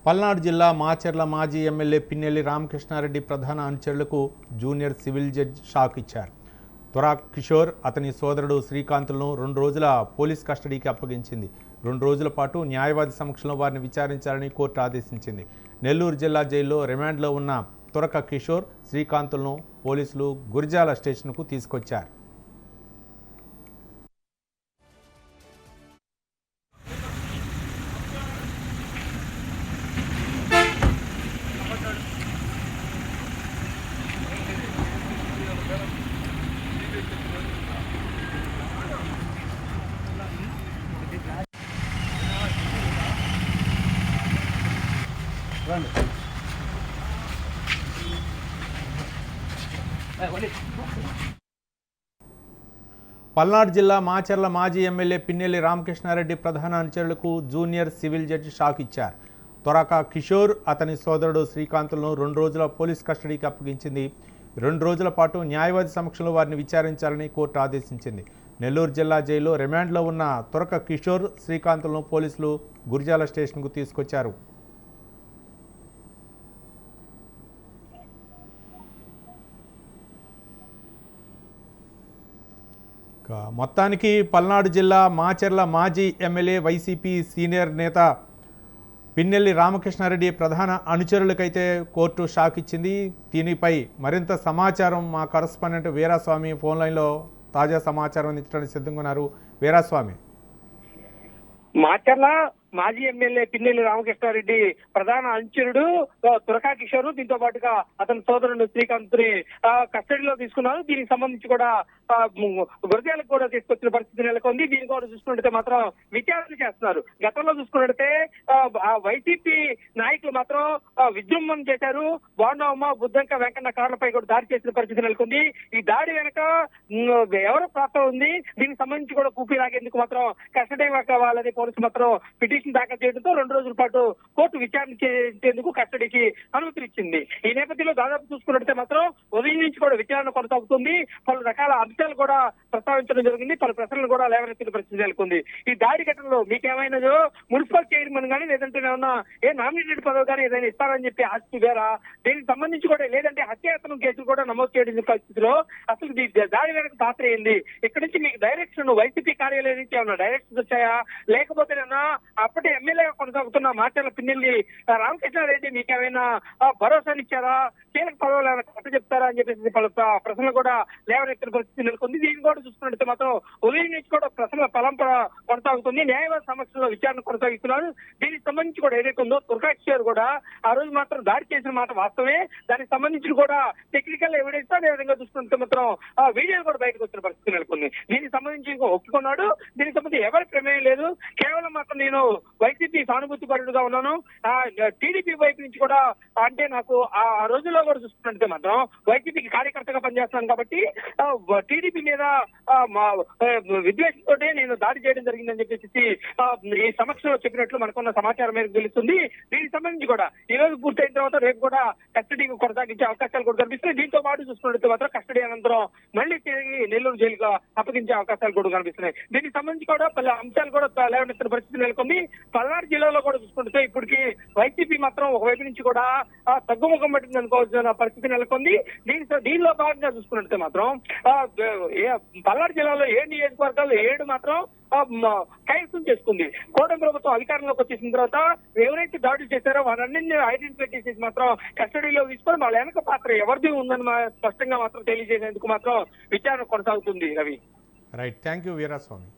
పల్నాడు జిల్లా మాచర్ల మాజీ ఎమ్మెల్యే పిన్నెల్లి రామకృష్ణారెడ్డి ప్రధాన అనుచరులకు జూనియర్ సివిల్ జడ్జి షాక్ ఇచ్చారు. త్వరా కిషోర్ అతని సోదరుడు శ్రీకాంత్లను 2 రోజుల పోలీస్ కస్టడీకి అప్పగించింది. 2 రోజుల పాటు న్యాయవాది సమక్షంలో వారిని విచారించాలని కోర్టు ఆదేశించింది. నెల్లూరు జిల్లా జైల్లో రిమాండ్లో ఉన్న త్వరక కిషోర్, శ్రీకాంత్లను పోలీసులు గురిజాల స్టేషన్కు తీసుకొచ్చారు. పల్నాడు జిల్లా మాచర్ల మాజీ ఎమ్మెల్యే పిన్నెల్లి రామకృష్ణారెడ్డి ప్రధాన అనుచరులకు జూనియర్ సివిల్ జడ్జి షాక్ ఇచ్చారు. త్వరక కిషోర్, అతని సోదరుడు శ్రీకాంత్లను 2 రోజుల పోలీస్ కస్టడీకి అప్పగించింది. 2 రోజుల పాటు న్యాయవాది సమక్షంలో వారిని విచారించాలని కోర్టు ఆదేశించింది. నెల్లూరు జిల్లా జైల్లో రిమాండ్లో ఉన్న త్వరక కిషోర్, శ్రీకాంత్లను పోలీసులు గురిజాల స్టేషన్కు తీసుకొచ్చారు. మొత్తానికి పల్నాడు జిల్లా మాచర్ల మాజీ ఎమ్మెల్యే వైసీపీ సీనియర్ నేత పిన్నెల్లి రామకృష్ణారెడ్డి ప్రధాన అనుచరులకైతే కోర్టు షాక్ ఇచ్చింది. దీనిపై మరింత సమాచారం మా కరస్పాండెంట్ వీరాస్వామి ఫోన్ లైన్లో తాజా సమాచారం అందించడానికి సిద్ధంగా ఉన్నారు. వీరాస్వామి, మాచర్ల మాజీ ఎమ్మెల్యే పిన్నెల్లి రామకృష్ణారెడ్డి ప్రధాన అనుచరుడు తురకా కిషోర్, దీంతో పాటుగా అతని సోదరుడు శ్రీకాంత్ ని కస్టడీలో తీసుకున్నారు. దీనికి సంబంధించి కూడా గురజాలకు కూడా తీసుకొచ్చిన పరిస్థితి నెలకొంది. దీన్ని కూడా చూసుకున్నట్టే మాత్రం విచారణ చేస్తున్నారు. గతంలో చూసుకున్నట్టే వైసీపీ నాయకులు మాత్రం విజృంభణ చేశారు. బోండమ్మ, బుద్ధంక వెంకన్న కార్లపై కూడా దాడి చేసిన పరిస్థితి నెలకొంది. ఈ దాడి వెనక ఎవరు పాత్ర ఉంది, దీనికి సంబంధించి కూడా కూపీ లాగేందుకు మాత్రం కస్టడీ వాళ్ళని పోలీసులు మాత్రం పిటిషన్ దాఖలు చేయడంతో 2 రోజుల పాటు కోర్టు విచారణ చేసేందుకు కస్టడీకి అనుమతినిచ్చింది. ఈ నేపథ్యంలో దాదాపు చూసుకున్నట్టే మాత్రం ఉదయం నుంచి కూడా విచారణ కొనసాగుతుంది. పలు రకాల అంశాలు కూడా ప్రస్తావించడం జరిగింది. పలు ప్రశ్నలు కూడా లేవనెత్తిన పరిస్థితి నెలకొంది. ఈ దాడి ఘటనలో మీకేమైనా మున్సిపల్ చైర్మన్ కానీ లేదంటే ఏమన్నా నామినేటెడ్ పదవి కానీ ఏదైనా ఇస్తారని చెప్పి ఆస్తి వేరా, దీనికి సంబంధించి కూడా లేదంటే హత్యాయత్నం కేసులు కూడా నమోదు చేయడం పరిస్థితిలో అసలు దాడి వెనక పాత్ర ఏంది, ఇక్కడ నుంచి మీకు డైరెక్షన్ వైసీపీ కార్యాలయం నుంచి ఏమన్నా డైరెక్షన్స్ వచ్చాయా, లేకపోతేనన్నా అప్పటి ఎమ్మెల్యేగా కొనసాగుతున్న మాచర్ల పిన్నెల్లి రామకృష్ణారెడ్డి మీకేమైనా భరోసానిచ్చారా, కీలక పదవులు ఏమైనా కట్ట చెప్తారా అని చెప్పేసి పలు ప్రశ్నలు కూడా లేవనెత్తిన పరిస్థితి నెలకొంది. దీన్ని కూడా చూసుకున్నట్టు మాత్రం ఉదయం నుంచి కూడా ప్రశ్నల పరంపర కొనసాగుతుంది. న్యాయవాద సమక్షంలో విచారణ కొనసాగిస్తున్నారు. దీనికి సంబంధించి కూడా ఏదైతే ఉందో తురకా కిషోర్ కూడా ఆ రోజు మాత్రం దాడి చేసిన మాట వాస్తవమే. దానికి సంబంధించి కూడా టెక్నికల్ ఎవిడెన్స్ అదే విధంగా చూసుకుంటే మాత్రం వీడియోలు కూడా బయటకు వచ్చిన పరిస్థితి నెలకొంది. దీనికి సంబంధించి ఒప్పుకున్నాడు. దీనికి సంబంధించి ఎవరి ప్రమేయం లేదు, కేవలం మాత్రం నేను వైసీపీ సానుభూతి పరుడుగా ఉన్నాను, టీడీపీ వైపు నుంచి కూడా అంటే నాకు ఆ రోజుల్లో కూడా చూసుకున్నట్టే మాత్రం వైసీపీకి కార్యకర్తగా పనిచేస్తున్నాను కాబట్టి టీడీపీ మీద విద్వేషంతో నేను దాడి చేయడం జరిగిందని చెప్పేసి ఈ సమక్షంలో చెప్పినట్లు మనకున్న సమాచారం మేరకు తెలుస్తుంది. దీనికి సంబంధించి కూడా ఈ రోజు పూర్తయిన తర్వాత రేపు కూడా కస్టడీకి కొనసాగించే అవకాశాలు కూడా కనిపిస్తున్నాయి. దీంతో పాటు చూసుకున్నట్టు మాత్రం కస్టడీ అనంతరం మళ్లీ తిరిగి నెల్లూరు జైలుగా అప్పగించే అవకాశాలు కూడా కనిపిస్తున్నాయి. దీనికి సంబంధించి కూడా పలు అంశాలు కూడా లేవనెత్తిన పరిస్థితి నెలకొంది. పల్నాడు జిల్లాలో కూడా చూసుకుంటే ఇప్పటికి వైసీపీ మాత్రం ఒకవైపు నుంచి కూడా తగ్గుముఖం పట్టింది అనుకోవాల్సిన పరిస్థితి నెలకొంది. దీనిలో భాగంగా చూసుకున్నట్టే మాత్రం పల్నాడు జిల్లాలో 7 నియోజకవర్గాలు 7 మాత్రం కైవసం చేసుకుంది. కూటమి ప్రభుత్వం అధికారంలోకి వచ్చేసిన తర్వాత ఎవరైతే దాడులు చేశారో వారన్నింటినీ ఐడెంటిఫై చేసేసి మాత్రం కస్టడీలో తీసుకొని వాళ్ళ వెనక పాత్ర ఎవరిది ఉందని స్పష్టంగా మాత్రం తెలియజేసేందుకు మాత్రం విచారణ కొనసాగుతుంది. Ravi, right, thank you Veeraswamy.